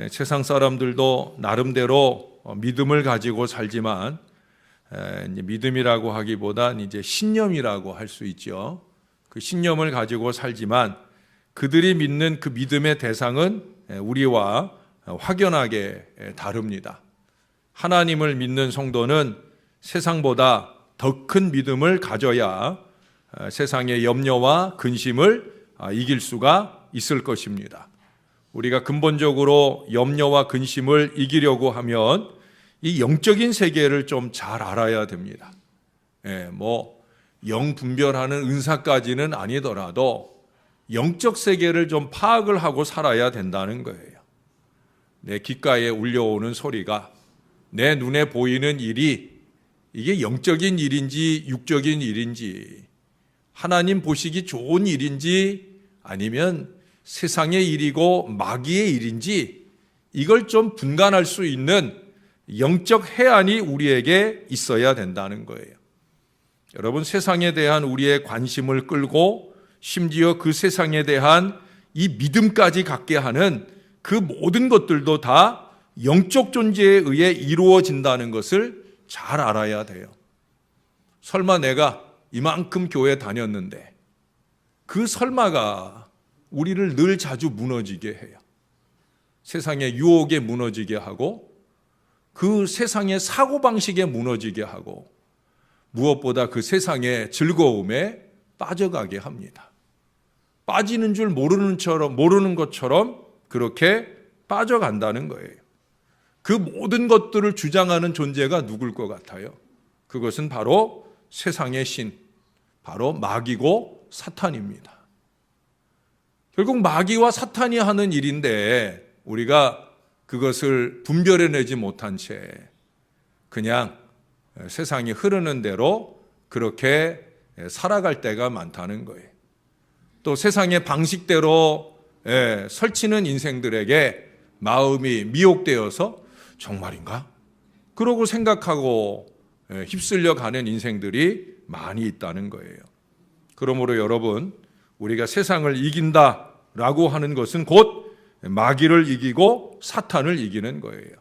세상 사람들도 나름대로 믿음을 가지고 살지만 믿음이라고 하기보단 이제 신념이라고 할 수 있죠. 그 신념을 가지고 살지만 그들이 믿는 그 믿음의 대상은 우리와 확연하게 다릅니다. 하나님을 믿는 성도는 세상보다 더 큰 믿음을 가져야 세상의 염려와 근심을 이길 수가 있을 것입니다. 우리가 근본적으로 염려와 근심을 이기려고 하면 이 영적인 세계를 좀 잘 알아야 됩니다. 영분별하는 은사까지는 아니더라도 영적 세계를 좀 파악을 하고 살아야 된다는 거예요. 내 귓가에 울려오는 소리가, 내 눈에 보이는 일이 이게 영적인 일인지 육적인 일인지, 하나님 보시기 좋은 일인지 아니면 세상의 일이고 마귀의 일인지, 이걸 좀 분간할 수 있는 영적 해안이 우리에게 있어야 된다는 거예요. 여러분, 세상에 대한 우리의 관심을 끌고 심지어 그 세상에 대한 이 믿음까지 갖게 하는 그 모든 것들도 다 영적 존재에 의해 이루어진다는 것을 잘 알아야 돼요. 설마 내가 이만큼 교회 다녔는데 그 설마가 우리를 늘 자주 무너지게 해요. 세상의 유혹에 무너지게 하고 그 세상의 사고방식에 무너지게 하고 무엇보다 그 세상의 즐거움에 빠져가게 합니다. 빠지는 줄 모르는 것처럼 그렇게 빠져간다는 거예요. 그 모든 것들을 주장하는 존재가 누굴 것 같아요? 그것은 바로 세상의 신, 바로 마귀고 사탄입니다. 결국 마귀와 사탄이 하는 일인데 우리가 그것을 분별해내지 못한 채 그냥 세상이 흐르는 대로 그렇게 살아갈 때가 많다는 거예요. 또 세상의 방식대로 설치는 인생들에게 마음이 미혹되어서 정말인가? 그러고 생각하고 휩쓸려 가는 인생들이 많이 있다는 거예요. 그러므로 여러분, 우리가 세상을 이긴다라고 하는 것은 곧 마귀를 이기고 사탄을 이기는 거예요.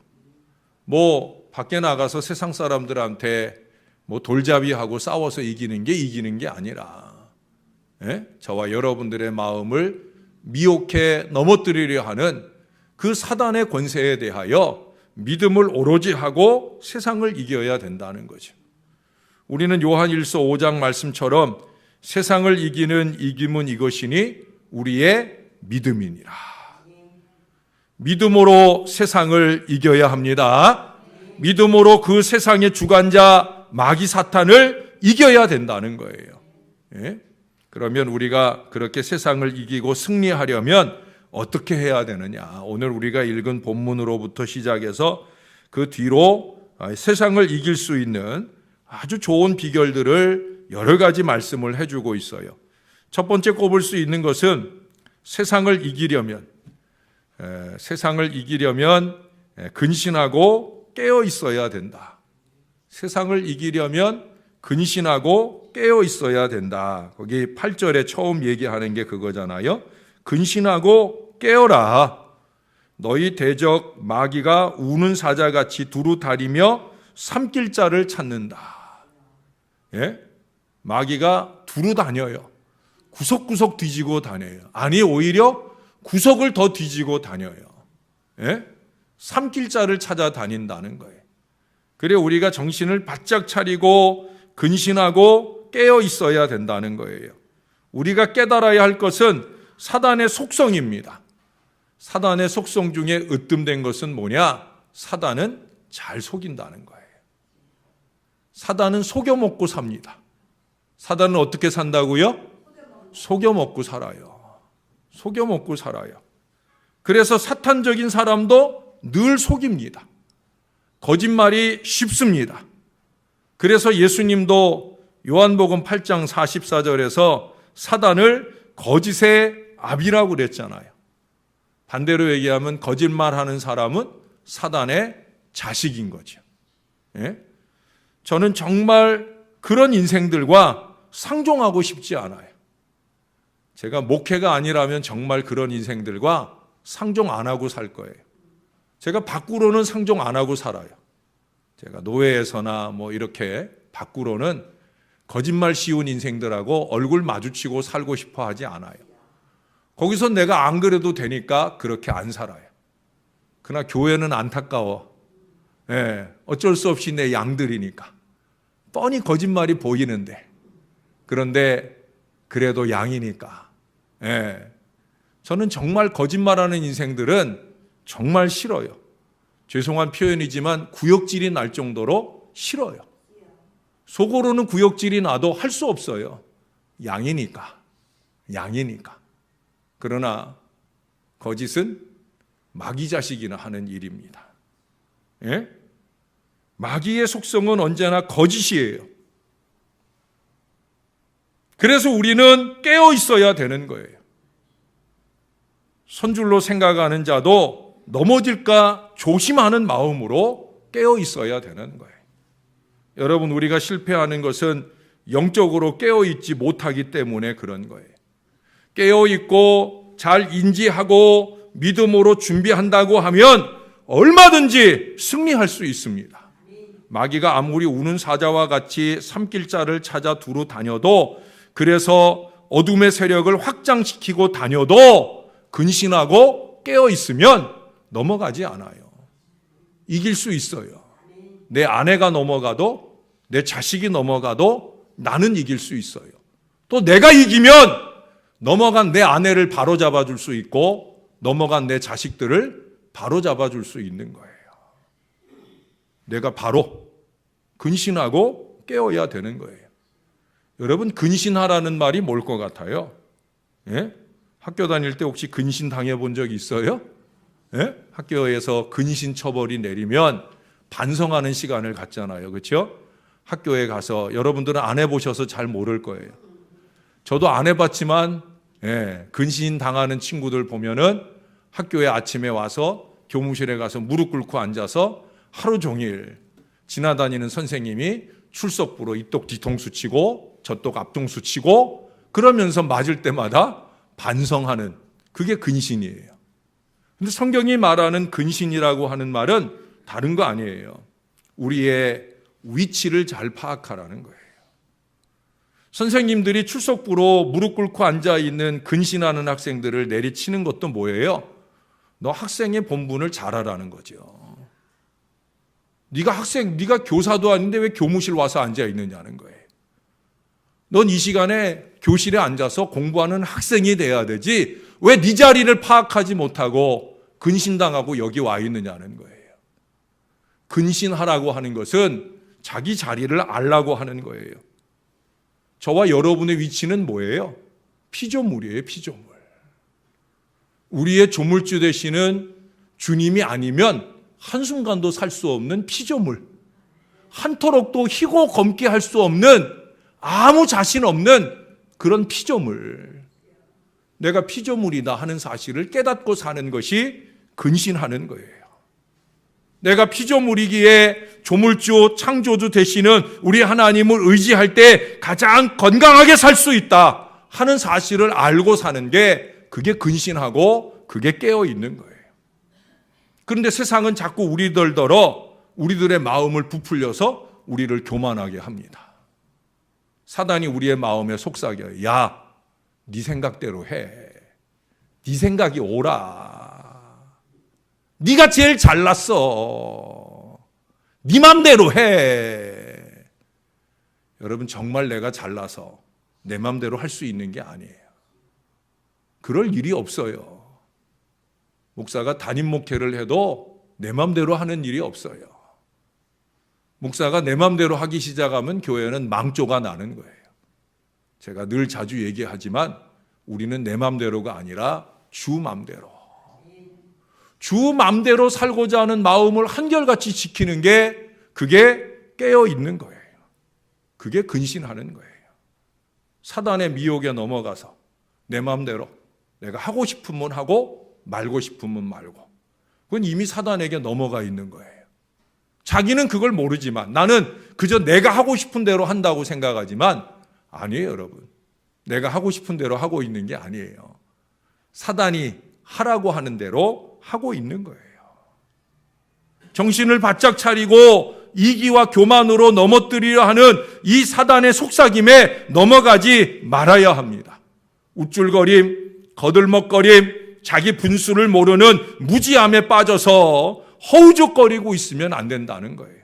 밖에 나가서 세상 사람들한테 돌잡이하고 싸워서 이기는 게 아니라 저와 여러분들의 마음을 미혹해 넘어뜨리려 하는 그 사단의 권세에 대하여 믿음을 오로지 하고 세상을 이겨야 된다는 거죠. 우리는 요한일서 5장 말씀처럼 세상을 이기는 이김은 이것이니 우리의 믿음이니라. 믿음으로 세상을 이겨야 합니다. 믿음으로 그 세상의 주관자 마귀 사탄을 이겨야 된다는 거예요. 그러면 우리가 그렇게 세상을 이기고 승리하려면 어떻게 해야 되느냐? 오늘 우리가 읽은 본문으로부터 시작해서 그 뒤로 세상을 이길 수 있는 아주 좋은 비결들을 여러 가지 말씀을 해주고 있어요. 첫 번째 꼽을 수 있는 것은 세상을 이기려면 근신하고 깨어 있어야 된다. 세상을 이기려면 근신하고 깨어 있어야 된다. 거기 8절에 처음 얘기하는 게 그거잖아요. 근신하고 깨어라. 너희 대적 마귀가 우는 사자같이 두루 다니며 삼킬 자를 찾는다. 마귀가 두루 다녀요. 구석구석 뒤지고 다녀요. 아니, 오히려 구석을 더 뒤지고 다녀요. 삼킬 자를 찾아다닌다는 거예요. 그래 우리가 정신을 바짝 차리고 근신하고 깨어 있어야 된다는 거예요. 우리가 깨달아야 할 것은 사단의 속성입니다. 사단의 속성 중에 으뜸된 것은 뭐냐? 사단은 잘 속인다는 거예요. 사단은 속여 먹고 삽니다. 사단은 어떻게 산다고요? 속여 먹고 살아요. 속여 먹고 살아요. 그래서 사탄적인 사람도 늘 속입니다. 거짓말이 쉽습니다. 그래서 예수님도 요한복음 8장 44절에서 사단을 거짓의 아비라고 그랬잖아요. 반대로 얘기하면 거짓말하는 사람은 사단의 자식인 거죠. 저는 정말 그런 인생들과 상종하고 싶지 않아요. 제가 목회가 아니라면 정말 그런 인생들과 상종 안 하고 살 거예요. 제가 밖으로는 상종 안 하고 살아요. 제가 노회에서나 뭐 이렇게 밖으로는 거짓말 씌운 인생들하고 얼굴 마주치고 살고 싶어 하지 않아요. 거기서 내가 안 그래도 되니까 그렇게 안 살아요. 그러나 교회는 안타까워. 어쩔 수 없이 내 양들이니까. 뻔히 거짓말이 보이는데. 그런데 그래도 양이니까. 저는 정말 거짓말하는 인생들은 정말 싫어요. 죄송한 표현이지만 구역질이 날 정도로 싫어요. 속으로는 구역질이 나도 할 수 없어요. 양이니까. 그러나 거짓은 마귀 자식이나 하는 일입니다. 마귀의 속성은 언제나 거짓이에요. 그래서 우리는 깨어 있어야 되는 거예요. 선줄로 생각하는 자도 넘어질까 조심하는 마음으로 깨어 있어야 되는 거예요. 여러분, 우리가 실패하는 것은 영적으로 깨어 있지 못하기 때문에 그런 거예요. 깨어 있고 잘 인지하고 믿음으로 준비한다고 하면 얼마든지 승리할 수 있습니다. 마귀가 아무리 우는 사자와 같이 삼킬자를 찾아 두루 다녀도, 그래서 어둠의 세력을 확장시키고 다녀도 근신하고 깨어 있으면 넘어가지 않아요. 이길 수 있어요. 내 아내가 넘어가도, 내 자식이 넘어가도 나는 이길 수 있어요. 또 내가 이기면 넘어간 내 아내를 바로잡아 줄 수 있고 넘어간 내 자식들을 바로잡아 줄 수 있는 거예요. 내가 바로 근신하고 깨어야 되는 거예요. 여러분, 근신하라는 말이 뭘 것 같아요? 학교 다닐 때 혹시 근신 당해본 적 있어요? 학교에서 근신 처벌이 내리면 반성하는 시간을 갖잖아요. 그렇죠? 학교에 가서, 여러분들은 안 해보셔서 잘 모를 거예요. 저도 안 해봤지만 근신 당하는 친구들 보면은 학교에 아침에 와서 교무실에 가서 무릎 꿇고 앉아서 하루 종일 지나다니는 선생님이 출석부로 이똑 뒤통수 치고 저똑 앞통수 치고 그러면서 맞을 때마다 반성하는, 그게 근신이에요. 근데 성경이 말하는 근신이라고 하는 말은 다른 거 아니에요. 우리의 위치를 잘 파악하라는 거예요. 선생님들이 출석부로 무릎 꿇고 앉아있는 근신하는 학생들을 내리치는 것도 뭐예요? 너 학생의 본분을 잘하라는 거죠. 네가 교사도 아닌데 왜 교무실 와서 앉아있느냐는 거예요. 넌 이 시간에 교실에 앉아서 공부하는 학생이 돼야 되지 왜 네 자리를 파악하지 못하고 근신당하고 여기 와 있느냐는 거예요. 근신하라고 하는 것은 자기 자리를 알라고 하는 거예요. 저와 여러분의 위치는 뭐예요? 피조물이에요, 피조물. 우리의 조물주 되시는 주님이 아니면 한순간도 살 수 없는 피조물. 한토록도 희고 검게 할 수 없는, 아무 자신 없는 그런 피조물. 내가 피조물이다 하는 사실을 깨닫고 사는 것이 근신하는 거예요. 내가 피조물이기에 조물주, 창조주 되시는 우리 하나님을 의지할 때 가장 건강하게 살 수 있다 하는 사실을 알고 사는 게, 그게 근신하고 그게 깨어 있는 거예요. 그런데 세상은 자꾸 우리들의 마음을 부풀려서 우리를 교만하게 합니다. 사단이 우리의 마음에 속삭여요. 야, 네 생각대로 해. 네 생각이 옳아. 네가 제일 잘났어. 네 맘대로 해. 여러분, 정말 내가 잘나서 내 맘대로 할 수 있는 게 아니에요. 그럴 일이 없어요. 목사가 담임 목회를 해도 내 맘대로 하는 일이 없어요. 목사가 내 맘대로 하기 시작하면 교회는 망조가 나는 거예요. 제가 늘 자주 얘기하지만 우리는 내 맘대로가 아니라 주 맘대로. 주 맘대로 살고자 하는 마음을 한결같이 지키는 게, 그게 깨어 있는 거예요. 그게 근신하는 거예요. 사단의 미혹에 넘어가서 내 맘대로 내가 하고 싶으면 하고 말고 싶으면 말고, 그건 이미 사단에게 넘어가 있는 거예요. 자기는 그걸 모르지만, 나는 그저 내가 하고 싶은 대로 한다고 생각하지만 아니에요. 여러분, 내가 하고 싶은 대로 하고 있는 게 아니에요. 사단이 하라고 하는 대로 하고 있는 거예요. 정신을 바짝 차리고 이기와 교만으로 넘어뜨리려 하는 이 사단의 속삭임에 넘어가지 말아야 합니다. 우쭐거림, 거들먹거림, 자기 분수를 모르는 무지함에 빠져서 허우적거리고 있으면 안 된다는 거예요.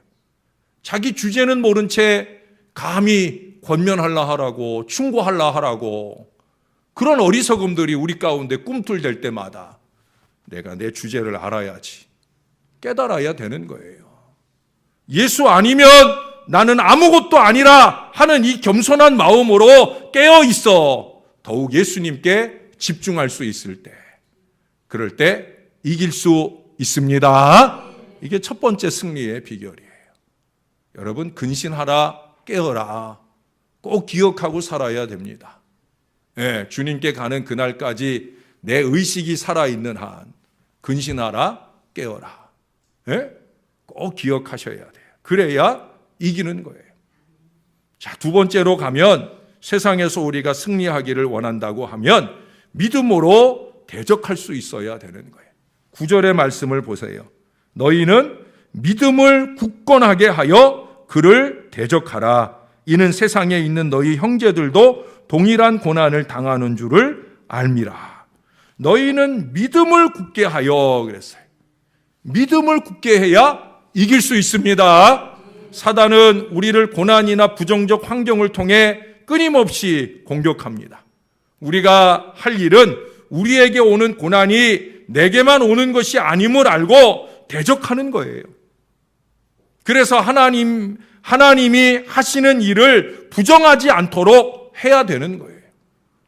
자기 주제는 모른 채 감히 권면하려 하라고, 충고하려 하라고, 그런 어리석음들이 우리 가운데 꿈틀댈 때마다 내가 내 주제를 알아야지, 깨달아야 되는 거예요. 예수 아니면 나는 아무것도 아니라 하는 이 겸손한 마음으로 깨어 있어 더욱 예수님께 집중할 수 있을 때, 그럴 때 이길 수 있습니다. 이게 첫 번째 승리의 비결이에요. 여러분, 근신하라, 깨어라, 꼭 기억하고 살아야 됩니다. 네, 주님께 가는 그날까지 내 의식이 살아있는 한 근신하라, 깨어라. 네? 꼭 기억하셔야 돼요. 그래야 이기는 거예요. 자, 두 번째로 가면, 세상에서 우리가 승리하기를 원한다고 하면 믿음으로 대적할 수 있어야 되는 거예요. 9절의 말씀을 보세요. 너희는 믿음을 굳건하게 하여 그를 대적하라. 이는 세상에 있는 너희 형제들도 동일한 고난을 당하는 줄을 알미라. 너희는 믿음을 굳게 하여 그랬어요. 믿음을 굳게 해야 이길 수 있습니다. 사단은 우리를 고난이나 부정적 환경을 통해 끊임없이 공격합니다. 우리가 할 일은 우리에게 오는 고난이 내게만 오는 것이 아님을 알고 대적하는 거예요. 그래서 하나님이 하시는 일을 부정하지 않도록 해야 되는 거예요.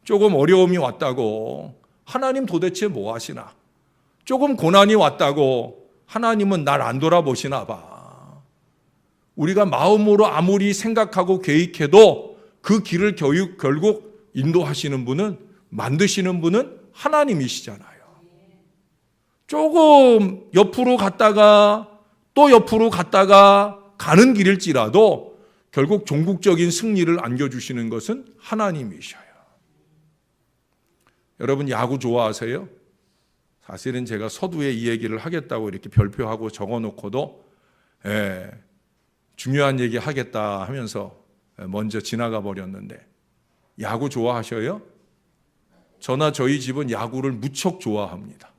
조금 어려움이 왔다고 하나님 도대체 뭐 하시나? 조금 고난이 왔다고 하나님은 날 안 돌아보시나 봐. 우리가 마음으로 아무리 생각하고 계획해도 그 길을 결국 인도하시는 분은, 만드시는 분은 하나님이시잖아요. 조금 옆으로 갔다가 또 옆으로 갔다가 가는 길일지라도 결국 종국적인 승리를 안겨주시는 것은 하나님이셔요. 여러분, 야구 좋아하세요? 사실은 제가 서두에 이 얘기를 하겠다고 이렇게 별표하고 적어놓고도 중요한 얘기 하겠다 하면서 먼저 지나가 버렸는데, 야구 좋아하셔요? 저나 저희 집은 야구를 무척 좋아합니다.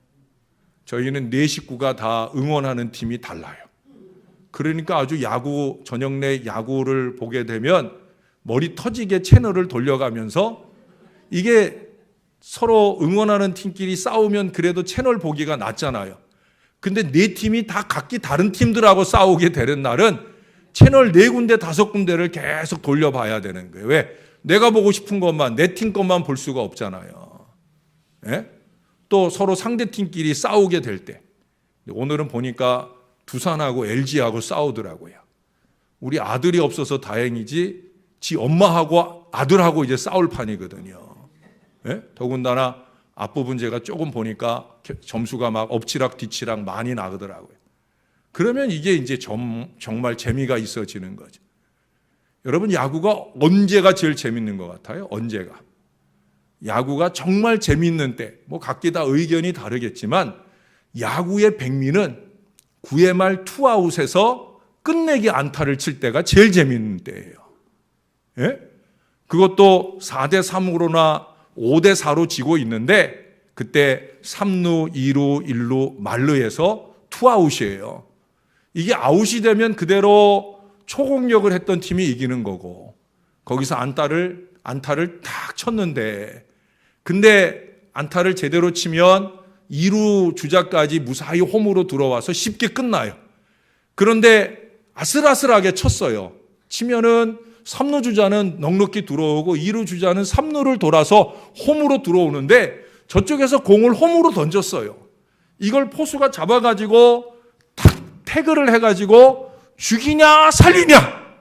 저희는 네 식구가 다 응원하는 팀이 달라요. 그러니까 아주 야구, 저녁 내 야구를 보게 되면 머리 터지게 채널을 돌려가면서, 이게 서로 응원하는 팀끼리 싸우면 그래도 채널 보기가 낫잖아요. 근데 네 팀이 다 각기 다른 팀들하고 싸우게 되는 날은 채널 4군데 5군데를 계속 돌려봐야 되는 거예요. 왜? 내가 보고 싶은 것만, 내 팀 것만 볼 수가 없잖아요. 예? 또 서로 상대팀끼리 싸우게 될 때, 오늘은 보니까 두산하고 LG하고 싸우더라고요. 우리 아들이 없어서 다행이지 지 엄마하고 아들하고 이제 싸울 판이거든요. 예? 더군다나 앞부분 제가 조금 보니까 점수가 막 엎치락 뒤치락 많이 나더라고요. 그러면 이게 이제 정말 재미가 있어지는 거죠. 여러분, 야구가 언제가 제일 재밌는 것 같아요? 언제가? 야구가 정말 재밌는 때, 뭐 각기 다 의견이 다르겠지만 야구의 백미는 9회 말 투아웃에서 끝내기 안타를 칠 때가 제일 재밌는 때예요. 예? 그것도 4대3으로나 5대4로 지고 있는데 그때 3루, 2루, 1루 만루에서 투아웃이에요. 이게 아웃이 되면 그대로 초공격을 했던 팀이 이기는 거고, 거기서 안타를 탁 쳤는데, 근데 안타를 제대로 치면 2루 주자까지 무사히 홈으로 들어와서 쉽게 끝나요. 그런데 아슬아슬하게 쳤어요. 치면은 3루 주자는 넉넉히 들어오고 2루 주자는 3루를 돌아서 홈으로 들어오는데 저쪽에서 공을 홈으로 던졌어요. 이걸 포수가 잡아가지고 탁 태그를 해가지고 죽이냐 살리냐,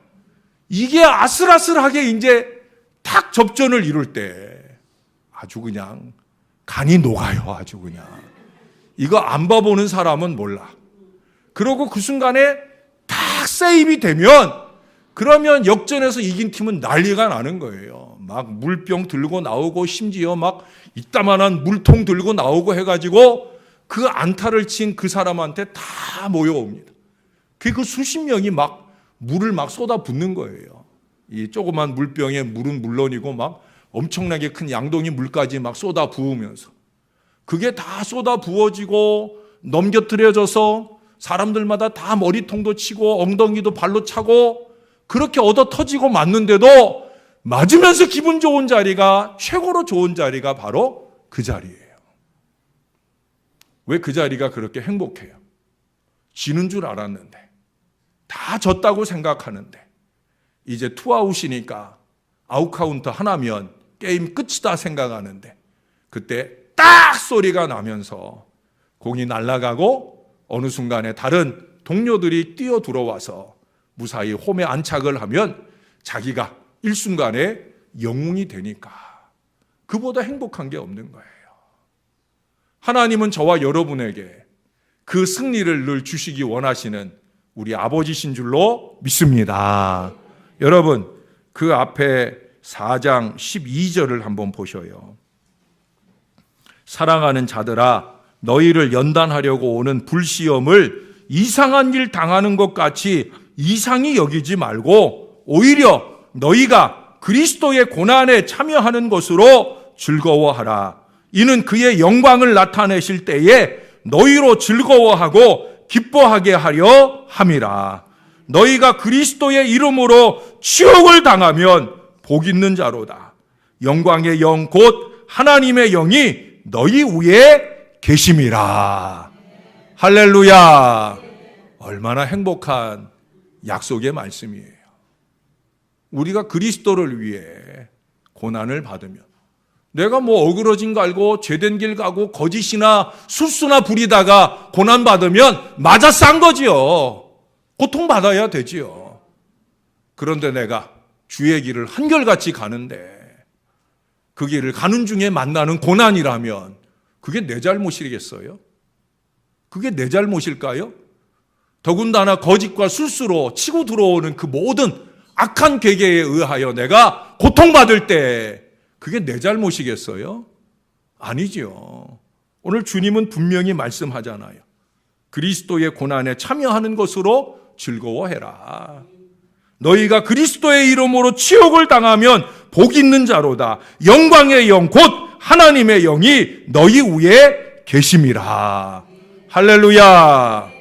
이게 아슬아슬하게 이제 탁 접전을 이룰 때 아주 그냥 간이 녹아요. 아주 그냥 이거 안 봐보는 사람은 몰라. 그러고 그 순간에 탁 세이브이 되면, 그러면 역전해서 이긴 팀은 난리가 나는 거예요. 막 물병 들고 나오고 심지어 막 이따만한 물통 들고 나오고 해가지고 그 안타를 친 그 사람한테 다 모여옵니다. 그 수십 명이 막 물을 막 쏟아 붓는 거예요. 이 조그만 물병에 물은 물론이고 막 엄청나게 큰 양동이 물까지 막 쏟아 부으면서 그게 다 쏟아 부어지고 넘겨뜨려져서 사람들마다 다 머리통도 치고 엉덩이도 발로 차고 그렇게 얻어 터지고 맞는데도 맞으면서 기분 좋은 자리가, 최고로 좋은 자리가 바로 그 자리예요. 왜 그 자리가 그렇게 행복해요? 지는 줄 알았는데, 다 졌다고 생각하는데 이제 투아웃이니까 아웃카운트 하나면 게임 끝이다 생각하는데 그때 딱 소리가 나면서 공이 날아가고 어느 순간에 다른 동료들이 뛰어 들어와서 무사히 홈에 안착을 하면 자기가 일순간에 영웅이 되니까 그보다 행복한 게 없는 거예요. 하나님은 저와 여러분에게 그 승리를 늘 주시기 원하시는 우리 아버지신 줄로 믿습니다. 여러분, 그 앞에 4장 12절을 한번 보셔요. 사랑하는 자들아, 너희를 연단하려고 오는 불시험을 이상한 일 당하는 것 같이 이상히 여기지 말고 오히려 너희가 그리스도의 고난에 참여하는 것으로 즐거워하라. 이는 그의 영광을 나타내실 때에 너희로 즐거워하고 기뻐하게 하려 함이라. 너희가 그리스도의 이름으로 치욕을 당하면 복 있는 자로다. 영광의 영 곧 하나님의 영이 너희 위에 계심이라. 할렐루야. 얼마나 행복한 약속의 말씀이에요. 우리가 그리스도를 위해 고난을 받으면 내가 뭐 어그러진 거 알고 죄된 길 가고 거짓이나 술수나 부리다가 고난 받으면 맞아 싼 거지요. 고통받아야 되지요. 그런데 내가 주의 길을 한결같이 가는데 그 길을 가는 중에 만나는 고난이라면 그게 내 잘못이겠어요? 그게 내 잘못일까요? 더군다나 거짓과 술수로 치고 들어오는 그 모든 악한 계계에 의하여 내가 고통받을 때 그게 내 잘못이겠어요? 아니지요. 오늘 주님은 분명히 말씀하잖아요. 그리스도의 고난에 참여하는 것으로 즐거워해라. 너희가 그리스도의 이름으로 치욕을 당하면 복 있는 자로다. 영광의 영 곧 하나님의 영이 너희 위에 계심이라. 할렐루야.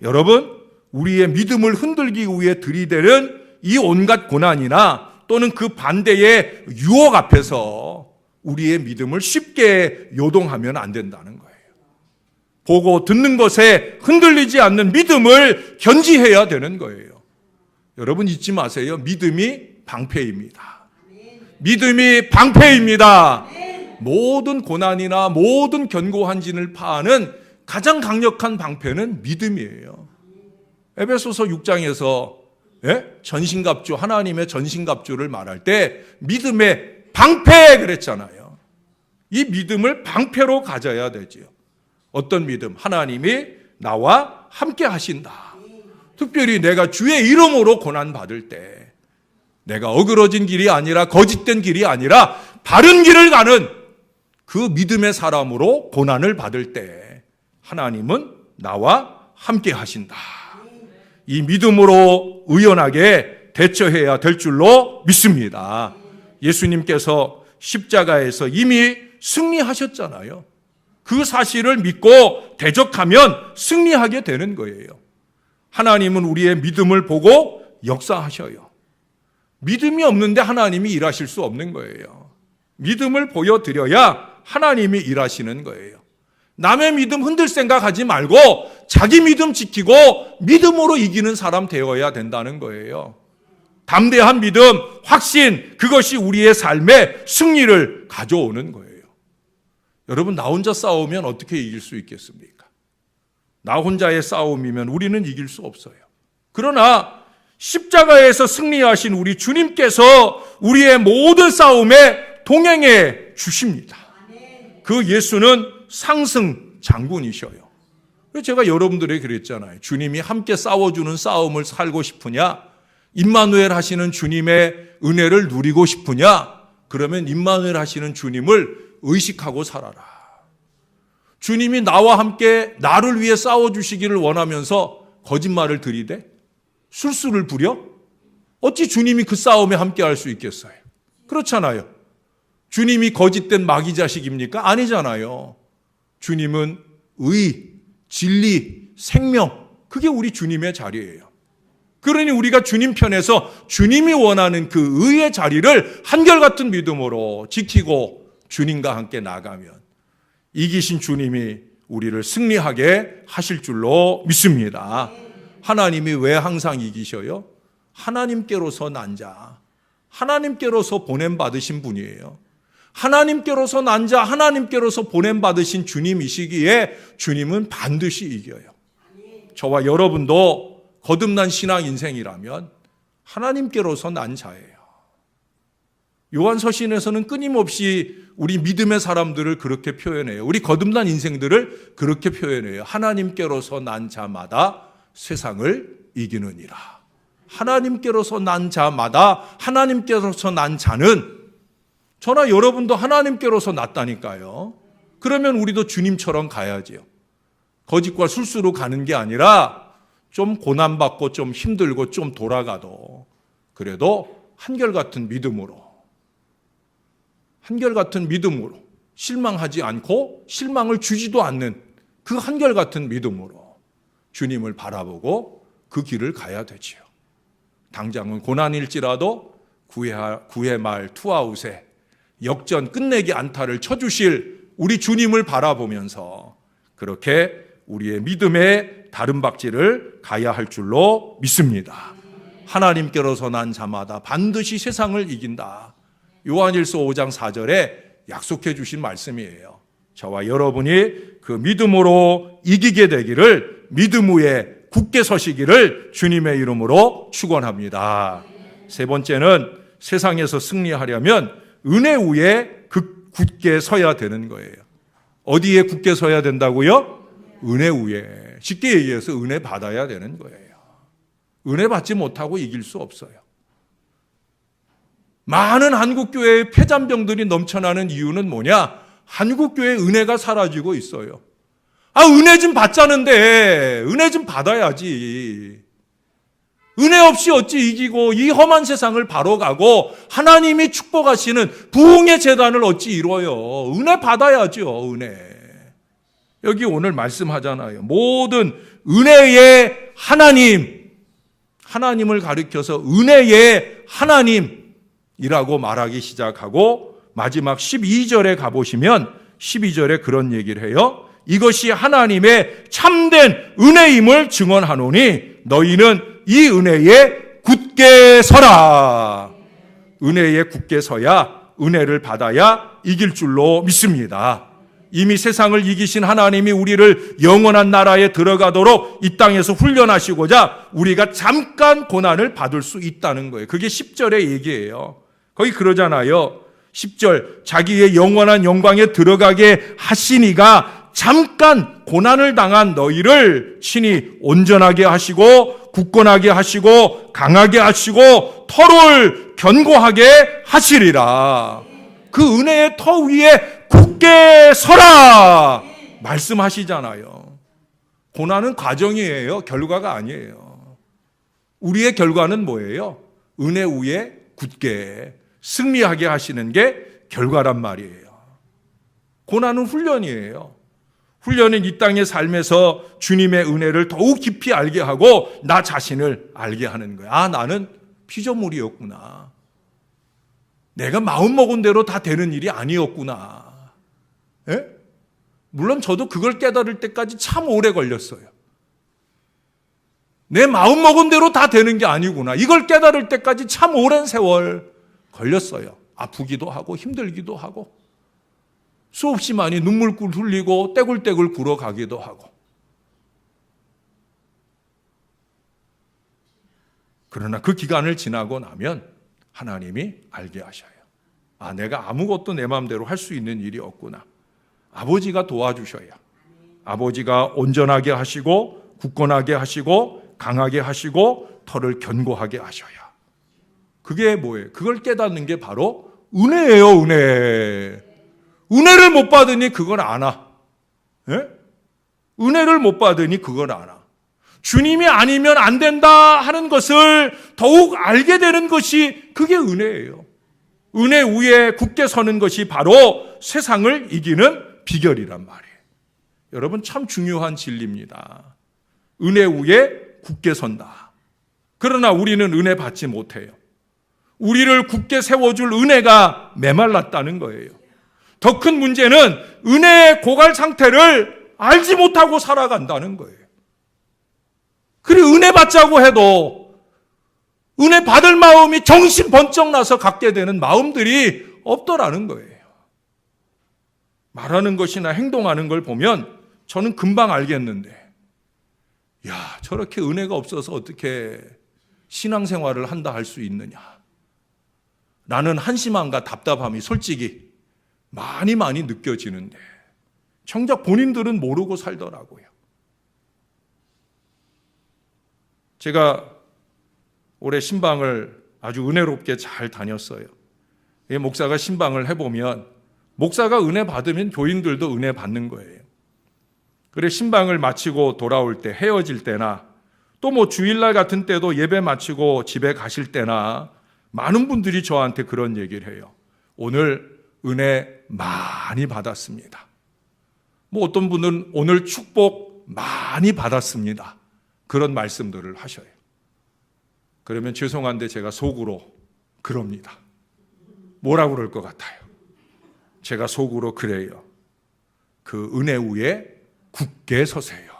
여러분, 우리의 믿음을 흔들기 위해 들이대는 이 온갖 고난이나 또는 그 반대의 유혹 앞에서 우리의 믿음을 쉽게 요동하면 안 된다는 거예요. 보고 듣는 것에 흔들리지 않는 믿음을 견지해야 되는 거예요. 여러분 잊지 마세요. 믿음이 방패입니다. 믿음이 방패입니다. 모든 고난이나 모든 견고한 진을 파하는 가장 강력한 방패는 믿음이에요. 에베소서 6장에서 전신갑주, 하나님의 전신갑주를 말할 때 믿음의 방패 그랬잖아요. 이 믿음을 방패로 가져야 되지요. 어떤 믿음? 하나님이 나와 함께 하신다. 특별히 내가 주의 이름으로 고난받을 때 내가 어그러진 길이 아니라 거짓된 길이 아니라 바른 길을 가는 그 믿음의 사람으로 고난을 받을 때 하나님은 나와 함께 하신다. 이 믿음으로 의연하게 대처해야 될 줄로 믿습니다. 예수님께서 십자가에서 이미 승리하셨잖아요. 그 사실을 믿고 대적하면 승리하게 되는 거예요. 하나님은 우리의 믿음을 보고 역사하셔요. 믿음이 없는데 하나님이 일하실 수 없는 거예요. 믿음을 보여드려야 하나님이 일하시는 거예요. 남의 믿음 흔들 생각하지 말고 자기 믿음 지키고 믿음으로 이기는 사람 되어야 된다는 거예요. 담대한 믿음, 확신, 그것이 우리의 삶에 승리를 가져오는 거예요. 여러분, 나 혼자 싸우면 어떻게 이길 수 있겠습니까? 나 혼자의 싸움이면 우리는 이길 수 없어요. 그러나 십자가에서 승리하신 우리 주님께서 우리의 모든 싸움에 동행해 주십니다. 그 예수는 상승 장군이셔요. 제가 여러분들에게 그랬잖아요. 주님이 함께 싸워주는 싸움을 살고 싶으냐? 임마누엘 하시는 주님의 은혜를 누리고 싶으냐? 그러면 임마누엘 하시는 주님을 의식하고 살아라. 주님이 나와 함께 나를 위해 싸워주시기를 원하면서 거짓말을 들이대? 술수를 부려? 어찌 주님이 그 싸움에 함께할 수 있겠어요? 그렇잖아요. 주님이 거짓된 마귀 자식입니까? 아니잖아요. 주님은 의, 진리, 생명, 그게 우리 주님의 자리예요. 그러니 우리가 주님 편에서 주님이 원하는 그 의의 자리를 한결같은 믿음으로 지키고 주님과 함께 나가면 이기신 주님이 우리를 승리하게 하실 줄로 믿습니다. 하나님이 왜 항상 이기셔요? 하나님께로서 난 자, 하나님께로서 보냄받으신 분이에요. 하나님께로서 난 자, 하나님께로서 보냄받으신 주님이시기에 주님은 반드시 이겨요. 저와 여러분도 거듭난 신앙 인생이라면 하나님께로서 난 자예요. 요한서신에서는 끊임없이 우리 믿음의 사람들을 그렇게 표현해요. 우리 거듭난 인생들을 그렇게 표현해요. 하나님께로서 난 자마다 세상을 이기느니라. 하나님께로서 난 자마다, 하나님께로서 난 자는, 저나 여러분도 하나님께로서 났다니까요. 그러면 우리도 주님처럼 가야지요. 거짓과 술수로 가는 게 아니라 좀 고난받고 좀 힘들고 좀 돌아가도 그래도 한결같은 믿음으로, 한결같은 믿음으로, 실망하지 않고 실망을 주지도 않는 그 한결같은 믿음으로 주님을 바라보고 그 길을 가야 되지요. 당장은 고난일지라도 구회 말 투아웃에 역전 끝내기 안타를 쳐주실 우리 주님을 바라보면서 그렇게 우리의 믿음의 다른 박질을 가야 할 줄로 믿습니다. 하나님께로서 난 자마다 반드시 세상을 이긴다. 요한일서 5장 4절에 약속해 주신 말씀이에요. 저와 여러분이 그 믿음으로 이기게 되기를, 믿음 위에 굳게 서시기를 주님의 이름으로 축원합니다. 세 번째는 세상에서 승리하려면 은혜 위에 굳게 서야 되는 거예요. 어디에 굳게 서야 된다고요? 은혜 위에. 쉽게 얘기해서 은혜 받아야 되는 거예요. 은혜 받지 못하고 이길 수 없어요. 많은 한국교회의 폐잔병들이 넘쳐나는 이유는 뭐냐? 한국교회의 은혜가 사라지고 있어요. 은혜 좀 받자는데 은혜 좀 받아야지. 은혜 없이 어찌 이기고 이 험한 세상을 바로 가고 하나님이 축복하시는 부흥의 재단을 어찌 이뤄요. 은혜 받아야죠. 은혜. 여기 오늘 말씀하잖아요. 모든 은혜의 하나님, 하나님을 가리켜서 은혜의 하나님이라고 말하기 시작하고 마지막 12절에 가보시면 12절에 그런 얘기를 해요. 이것이 하나님의 참된 은혜임을 증언하노니 너희는 이 은혜에 굳게 서라. 은혜에 굳게 서야 은혜를 받아야 이길 줄로 믿습니다. 이미 세상을 이기신 하나님이 우리를 영원한 나라에 들어가도록 이 땅에서 훈련하시고자 우리가 잠깐 고난을 받을 수 있다는 거예요. 그게 10절의 얘기예요. 거기 그러잖아요. 10절, 자기의 영원한 영광에 들어가게 하시니가 잠깐 고난을 당한 너희를 친히 온전하게 하시고 굳건하게 하시고 강하게 하시고 터를 견고하게 하시리라. 그 은혜의 터 위에 굳게 서라 말씀하시잖아요. 고난은 과정이에요. 결과가 아니에요. 우리의 결과는 뭐예요? 은혜 위에 굳게 승리하게 하시는 게 결과란 말이에요. 고난은 훈련이에요. 훈련은 이 땅의 삶에서 주님의 은혜를 더욱 깊이 알게 하고 나 자신을 알게 하는 거야. 나는 피조물이었구나. 내가 마음먹은 대로 다 되는 일이 아니었구나. 예? 물론 저도 그걸 깨달을 때까지 참 오래 걸렸어요. 내 마음먹은 대로 다 되는 게 아니구나. 이걸 깨달을 때까지 참 오랜 세월 걸렸어요. 아프기도 하고 힘들기도 하고 수없이 많이 눈물꿀 흘리고 떼굴떼굴 굴어가기도 하고. 그러나 그 기간을 지나고 나면 하나님이 알게 하셔요. 내가 아무것도 내 마음대로 할 수 있는 일이 없구나. 아버지가 도와주셔야. 아버지가 온전하게 하시고 굳건하게 하시고 강하게 하시고 터를 견고하게 하셔야. 그게 뭐예요? 그걸 깨닫는 게 바로 은혜예요. 은혜. 은혜를 못 받으니 그걸 안 와. 예? 은혜를 못 받으니 그걸 안 와. 주님이 아니면 안 된다 하는 것을 더욱 알게 되는 것이 그게 은혜예요. 은혜 위에 굳게 서는 것이 바로 세상을 이기는 비결이란 말이에요. 여러분, 참 중요한 진리입니다. 은혜 위에 굳게 선다. 그러나 우리는 은혜 받지 못해요. 우리를 굳게 세워줄 은혜가 메말랐다는 거예요. 더 큰 문제는 은혜의 고갈 상태를 알지 못하고 살아간다는 거예요. 그래, 은혜 받자고 해도 은혜 받을 마음이 정신 번쩍 나서 갖게 되는 마음들이 없더라는 거예요. 말하는 것이나 행동하는 걸 보면 저는 금방 알겠는데, 야, 저렇게 은혜가 없어서 어떻게 신앙생활을 한다 할 수 있느냐. 나는 한심함과 답답함이 솔직히 많이 느껴지는데 정작 본인들은 모르고 살더라고요. 제가 올해 신방을 아주 은혜롭게 잘 다녔어요. 목사가 신방을 해보면 목사가 은혜 받으면 교인들도 은혜 받는 거예요. 그래, 신방을 마치고 돌아올 때, 헤어질 때나 또 뭐 주일날 같은 때도 예배 마치고 집에 가실 때나 많은 분들이 저한테 그런 얘기를 해요. 오늘 은혜 많이 받았습니다. 뭐 어떤 분은 오늘 축복 많이 받았습니다. 그런 말씀들을 하셔요. 그러면 죄송한데 제가 속으로 그럽니다. 뭐라고 그럴 것 같아요? 제가 속으로 그래요. 그 은혜 위에 굳게 서세요.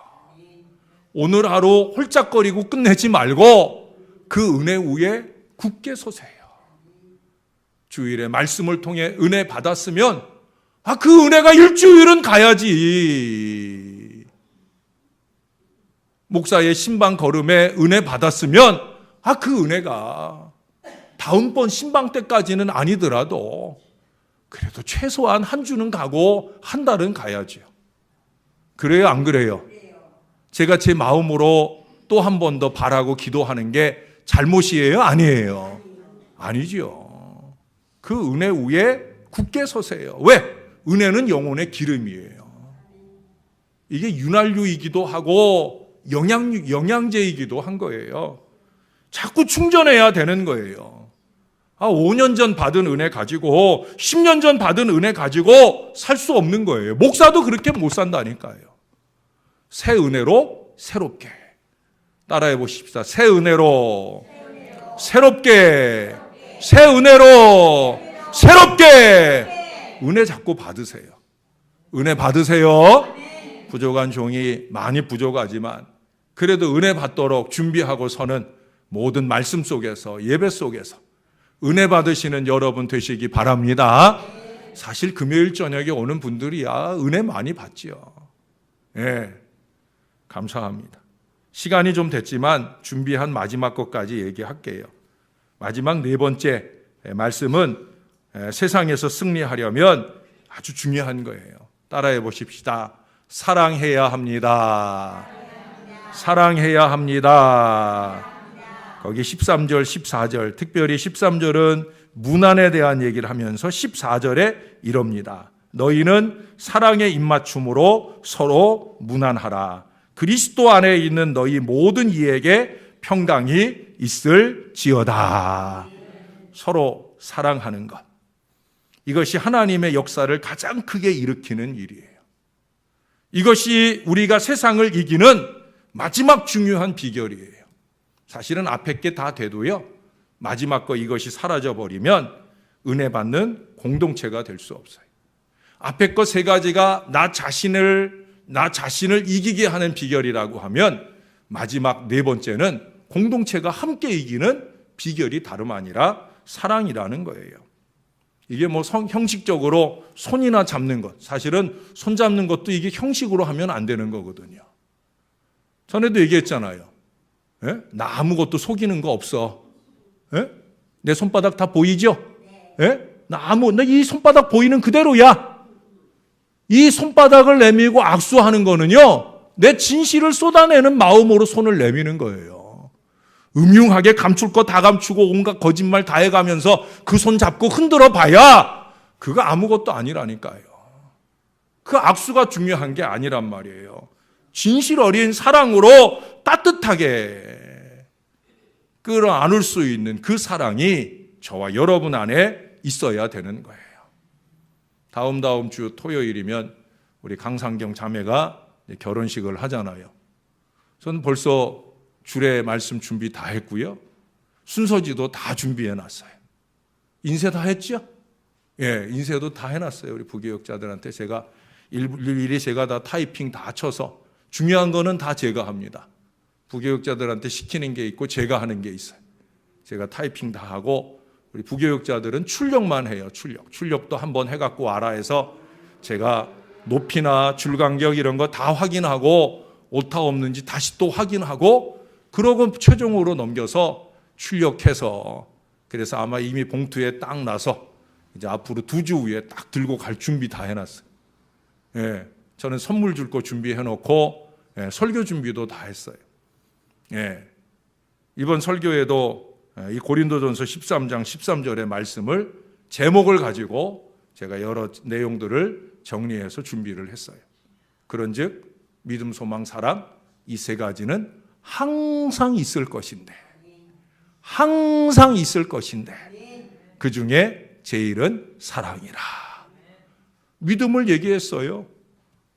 오늘 하루 홀짝거리고 끝내지 말고 그 은혜 위에 굳게 서세요. 주일에 말씀을 통해 은혜 받았으면 그 은혜가 일주일은 가야지. 목사의 신방 걸음에 은혜 받았으면 그 은혜가 다음번 신방 때까지는 아니더라도 그래도 최소한 한 주는 가고 한 달은 가야죠. 그래요, 안 그래요? 제가 제 마음으로 또 한 번 더 바라고 기도하는 게 잘못이에요? 아니에요? 아니죠. 그 은혜 위에 굳게 서세요. 왜? 은혜는 영혼의 기름이에요. 이게 윤활유이기도 하고 영양제이기도 한 거예요. 자꾸 충전해야 되는 거예요. 5년 전 받은 은혜 가지고 10년 전 받은 은혜 가지고 살 수 없는 거예요. 목사도 그렇게 못 산다니까요. 새 은혜로 새롭게. 따라해 보십시다. 새 은혜로 새롭게. 새 은혜로 새롭게. 은혜 자꾸 받으세요. 은혜 받으세요. 부족한 종이 많이 부족하지만 그래도 은혜 받도록 준비하고 서는 모든 말씀 속에서, 예배 속에서 은혜 받으시는 여러분 되시기 바랍니다. 사실 금요일 저녁에 오는 분들이야 은혜 많이 받지요. 예, 감사합니다. 시간이 좀 됐지만 준비한 마지막 것까지 얘기할게요. 마지막 네 번째 말씀은 세상에서 승리하려면 아주 중요한 거예요. 따라해 보십시다. 사랑해야 합니다. 사랑해야 합니다. 거기 13절, 14절, 특별히 13절은 문안에 대한 얘기를 하면서 14절에 이럽니다. 너희는 사랑의 입맞춤으로 서로 문안하라. 그리스도 안에 있는 너희 모든 이에게 평강이 있을지어다. 서로 사랑하는 것. 이것이 하나님의 역사를 가장 크게 일으키는 일이에요. 이것이 우리가 세상을 이기는 마지막 중요한 비결이에요. 사실은 앞에 게 다 돼도요, 마지막 거 이것이 사라져버리면 은혜 받는 공동체가 될 수 없어요. 앞에 거 세 가지가 나 자신을 이기게 하는 비결이라고 하면 마지막 네 번째는 공동체가 함께 이기는 비결이 다름 아니라 사랑이라는 거예요. 이게 뭐 형식적으로 손이나 잡는 것, 사실은 손 잡는 것도 이게 형식으로 하면 안 되는 거거든요. 전에도 얘기했잖아요. 예? 나 아무것도 속이는 거 없어. 예? 내 손바닥 다 보이죠? 예? 나 이 손바닥 보이는 그대로야. 이 손바닥을 내밀고 악수하는 거는요, 내 진실을 쏟아내는 마음으로 손을 내미는 거예요. 음흉하게 감출 거 다 감추고 온갖 거짓말 다 해가면서 그 손 잡고 흔들어 봐야 그거 아무것도 아니라니까요. 그 악수가 중요한 게 아니란 말이에요. 진실 어린 사랑으로 따뜻하게 끌어안을 수 있는 그 사랑이 저와 여러분 안에 있어야 되는 거예요. 다음 주 토요일이면 우리 강상경 자매가 결혼식을 하잖아요. 저는 벌써 주례 말씀 준비 다 했고요. 순서지도 다 준비해 놨어요. 인쇄 다 했죠? 예, 인쇄도 다 해놨어요. 우리 부교역자들한테 제가 일일이 제가 다 타이핑 다 쳐서 중요한 거는 다 제가 합니다. 부교역자들한테 시키는 게 있고 제가 하는 게 있어요. 제가 타이핑 다 하고 우리 부교역자들은 출력만 해요. 출력도 한번 해갖고 와라 해서 제가 높이나 줄간격 이런 거 다 확인하고 오타 없는지 다시 또 확인하고 그러고 최종으로 넘겨서 출력해서 그래서 아마 이미 봉투에 딱 나서 이제 앞으로 2주 후에 딱 들고 갈 준비 다 해놨어요. 예, 저는 선물 줄 거 준비해놓고 설교 준비도 다 했어요. 예, 이번 설교에도 이 고린도전서 13장 13절의 말씀을 제목을 가지고 제가 여러 내용들을 정리해서 준비를 했어요. 그런즉 믿음, 소망, 사랑 이 세 가지는 항상 있을 것인데 그 중에 제일은 사랑이라. 믿음을 얘기했어요.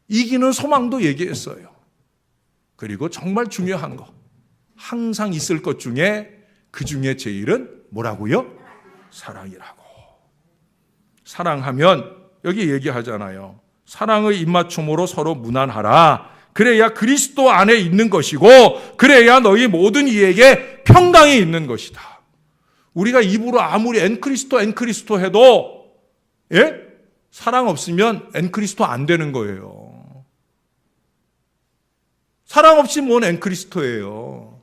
이기는 소망도 얘기했어요. 그리고 정말 중요한 거 항상 있을 것 중에 그 중에 제일은 뭐라고요? 사랑이라고. 사랑하면 여기 얘기하잖아요. 사랑의 입맞춤으로 서로 무난하라. 그래야 그리스도 안에 있는 것이고 그래야 너희 모든 이에게 평강이 있는 것이다. 우리가 입으로 아무리 엔크리스토 해도 사랑 없으면 엔크리스토 안 되는 거예요. 사랑 없이 뭔 엔크리스토예요.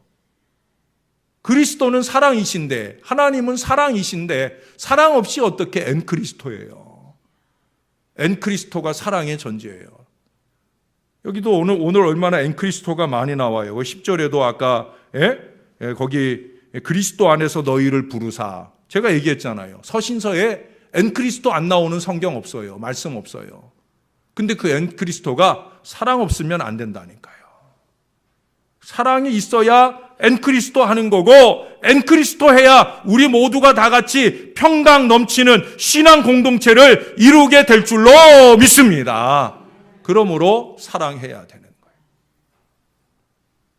그리스도는 사랑이신데 하나님은 사랑이신데 사랑 없이 어떻게 엔크리스토예요. 엔크리스토가 사랑의 전제예요. 여기도 오늘 얼마나 엔크리스토가 많이 나와요. 10절에도 아까 거기 그리스도 안에서 너희를 부르사 제가 얘기했잖아요. 서신서에 엔크리스토 안 나오는 성경 없어요. 말씀 없어요. 근데 그 엔크리스토가 사랑 없으면 안 된다니까요. 사랑이 있어야 엔크리스토 하는 거고 엔크리스토 해야 우리 모두가 다 같이 평강 넘치는 신앙 공동체를 이루게 될 줄로 믿습니다. 그러므로 사랑해야 되는 거예요.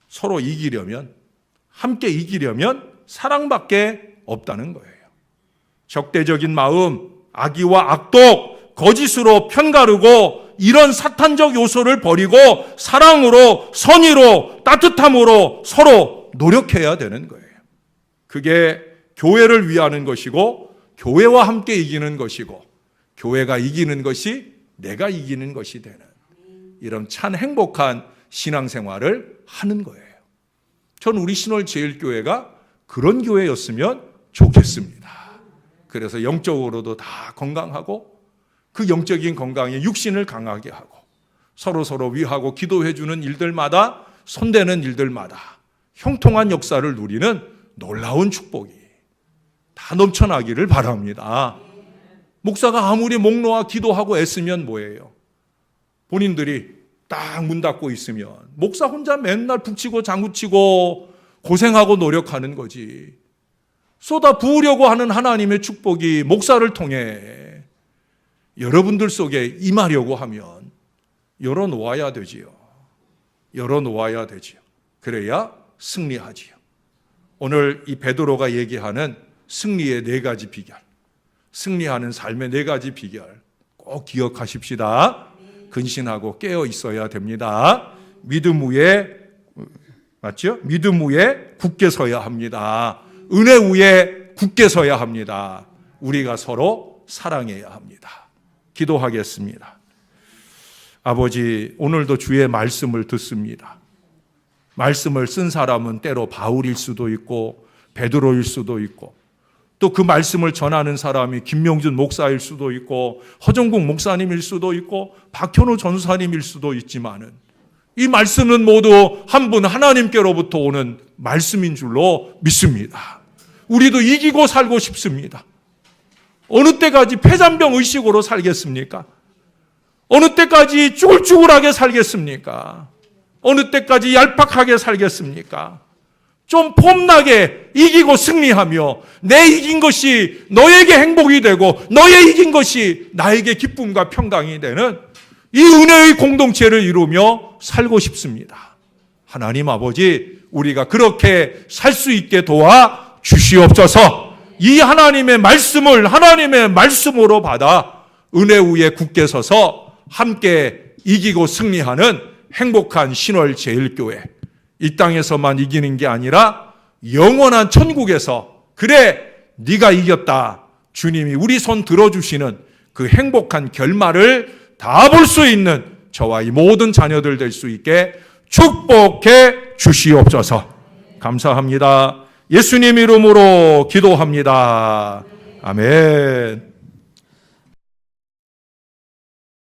서로 이기려면 함께 이기려면 사랑밖에 없다는 거예요. 적대적인 마음, 악의와 악독, 거짓으로 편가르고 이런 사탄적 요소를 버리고 사랑으로, 선의로, 따뜻함으로 서로 노력해야 되는 거예요. 그게 교회를 위하는 것이고 교회와 함께 이기는 것이고 교회가 이기는 것이 내가 이기는 것이 되는 이런 참 행복한 신앙생활을 하는 거예요. 전 우리 신월제일교회가 그런 교회였으면 좋겠습니다. 그래서 영적으로도 다 건강하고 그 영적인 건강에 육신을 강하게 하고 서로 위하고 기도해 주는 일들마다 손대는 일들마다 형통한 역사를 누리는 놀라운 축복이 다 넘쳐나기를 바랍니다. 목사가 아무리 목 놓아 기도하고 애쓰면 뭐예요? 본인들이 딱 문 닫고 있으면 목사 혼자 맨날 북치고 장구치고 고생하고 노력하는 거지. 쏟아 부으려고 하는 하나님의 축복이 목사를 통해 여러분들 속에 임하려고 하면 열어놓아야 되지요. 열어놓아야 되지요. 그래야 승리하지요. 오늘 이 베드로가 얘기하는 승리의 4가지 비결, 승리하는 삶의 4가지 비결 꼭 기억하십시다. 근신하고 깨어 있어야 됩니다. 믿음 위에, 맞죠? 믿음 위에 굳게 서야 합니다. 은혜 위에 굳게 서야 합니다. 우리가 서로 사랑해야 합니다. 기도하겠습니다. 아버지, 오늘도 주의 말씀을 듣습니다. 말씀을 쓴 사람은 때로 바울일 수도 있고 베드로일 수도 있고 또 그 말씀을 전하는 사람이 김명준 목사일 수도 있고 허정국 목사님일 수도 있고 박현우 전사님일 수도 있지만은 이 말씀은 모두 한 분 하나님께로부터 오는 말씀인 줄로 믿습니다. 우리도 이기고 살고 싶습니다. 어느 때까지 폐잔병 의식으로 살겠습니까? 어느 때까지 쭈글쭈글하게 살겠습니까? 어느 때까지 얄팍하게 살겠습니까? 좀 폼나게 이기고 승리하며 내 이긴 것이 너에게 행복이 되고 너의 이긴 것이 나에게 기쁨과 평강이 되는 이 은혜의 공동체를 이루며 살고 싶습니다. 하나님 아버지, 우리가 그렇게 살 수 있게 도와 주시옵소서. 이 하나님의 말씀을 하나님의 말씀으로 받아 은혜 위에 굳게 서서 함께 이기고 승리하는 행복한 신월제일교회, 이 땅에서만 이기는 게 아니라 영원한 천국에서 그래 네가 이겼다, 주님이 우리 손 들어주시는 그 행복한 결말을 다 볼 수 있는 저와 이 모든 자녀들 될 수 있게 축복해 주시옵소서. 감사합니다. 예수님 이름으로 기도합니다. 아멘.